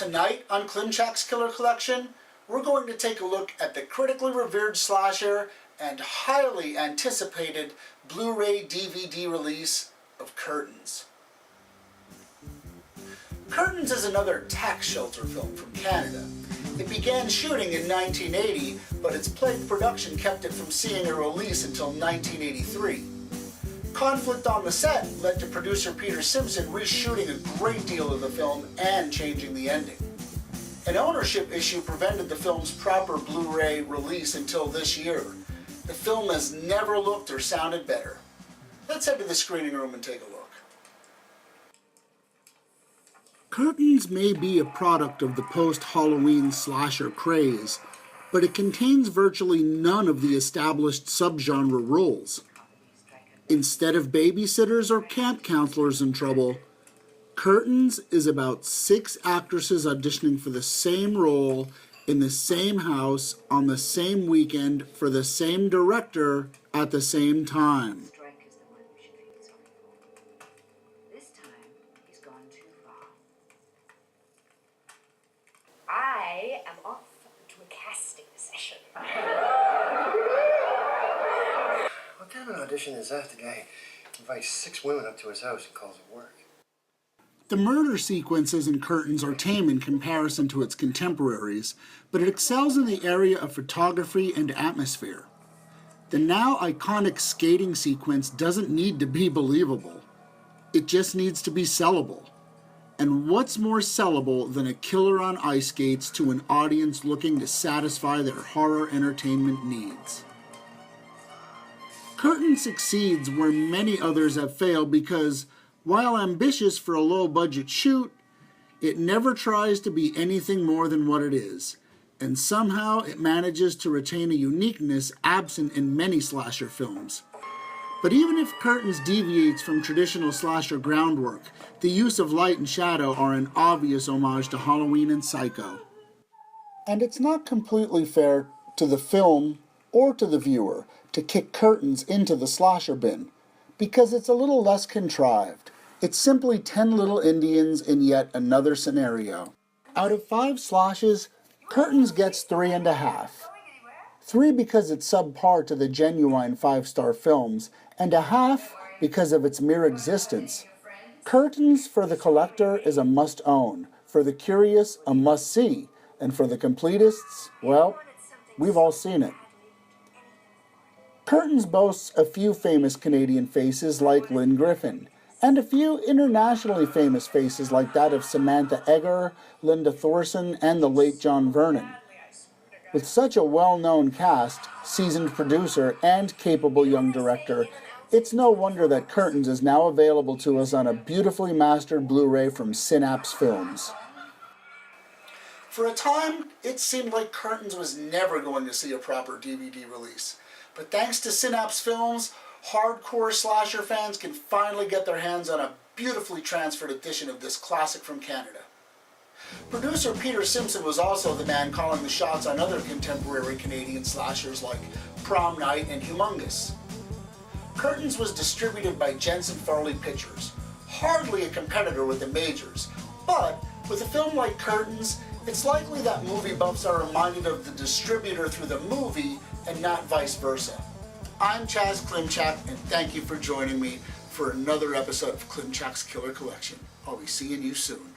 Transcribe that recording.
Tonight on Klimczaks Killer Collection, we're going to take a look at the critically revered slasher and highly anticipated Blu-ray DVD release of Curtains. Curtains is another tax shelter film from Canada. It began shooting in 1980, but its plagued production kept it from seeing a release until 1983. Conflict on the set led to producer Peter Simpson reshooting a great deal of the film and changing the ending. An ownership issue prevented the film's proper Blu-ray release until this year. The film has never looked or sounded better. Let's head to the screening room and take a look. Curtains may be a product of the post-Halloween slasher craze, but it contains virtually none of the established subgenre roles. Instead of babysitters or camp counselors in trouble, Curtains is about 6 actresses auditioning for the same role in the same house on the same weekend for the same director at the same time. This time, he's gone too far. I am off to a casting session. What kind of an audition is that? The guy invites 6 women up to his house and calls it work. The murder sequences in Curtains are tame in comparison to its contemporaries, but it excels in the area of photography and atmosphere. The now iconic skating sequence doesn't need to be believable. It just needs to be sellable. And what's more sellable than a killer on ice skates to an audience looking to satisfy their horror entertainment needs? Curtains succeeds where many others have failed because, while ambitious for a low-budget shoot, it never tries to be anything more than what it is, and somehow it manages to retain a uniqueness absent in many slasher films. But even if Curtains deviates from traditional slasher groundwork, the use of light and shadow are an obvious homage to Halloween and Psycho. And it's not completely fair to the film or to the viewer to kick Curtains into the slasher bin, because it's a little less contrived. It's simply 10 little Indians in yet another scenario. Out of 5 slashes, Curtains gets 3.5. 3 because it's subpar to the genuine 5-star films, and 1/2 because of its mere existence. Curtains for the collector is a must-own, for the curious a must-see, and for the completists, well, we've all seen it. Curtains boasts a few famous Canadian faces like Lynn Griffin, and a few internationally famous faces like that of Samantha Eggar, Linda Thorson, and the late John Vernon. With such a well-known cast, seasoned producer, and capable young director, it's no wonder that Curtains is now available to us on a beautifully mastered Blu-ray from Synapse Films. For a time, it seemed like Curtains was never going to see a proper DVD release. But thanks to Synapse Films, hardcore slasher fans can finally get their hands on a beautifully transferred edition of this classic from Canada. Producer Peter Simpson was also the man calling the shots on other contemporary Canadian slashers like Prom Night and Humongous. Curtains was distributed by Jensen Farley Pictures, hardly a competitor with the majors, but with a film like Curtains, it's likely that movie buffs are reminded of the distributor through the movie and not vice versa. I'm Chaz Klimczak, and thank you for joining me for another episode of Klimczaks Killer Collection. I'll be seeing you soon.